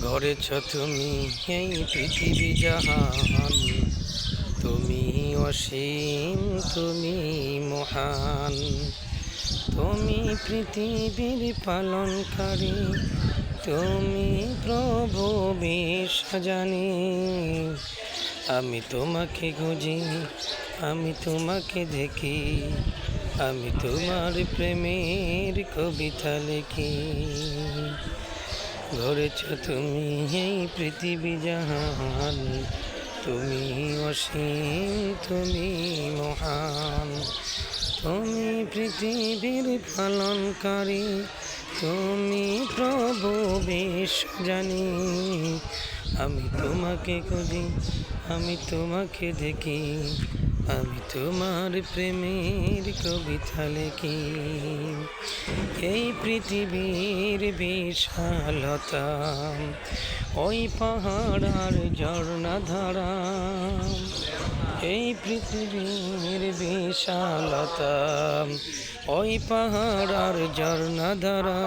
গড়েছ তুমি এই পৃথিবী জাহান, তুমি অসীম, তুমি মহান। তুমি পৃথিবীর পালনকারী, তুমি প্রভু বিশ্বজানি। আমি তোমাকে খুঁজি, আমি তোমাকে দেখি, আমি তোমার প্রেমের কবিতা লিখি। গড়েছ তুমি এই পৃথিবী জাহান, তুমি অসীম, তুমি মহান। তুমি পৃথিবীর পালনকারী, তুমি প্রভু বিশ্বজানি। আমি তোমাকে খুঁজি, আমি তোমাকে দেখি, আমি তোমার প্রেমের কবিতা লিখি। এই পৃথিবীর বিশালতা, ওই পাহাড় আর ঝর্ণা ধারা। এই পৃথিবীর বিশালতা, ওই পাহাড় আর ঝর্ণা ধারা।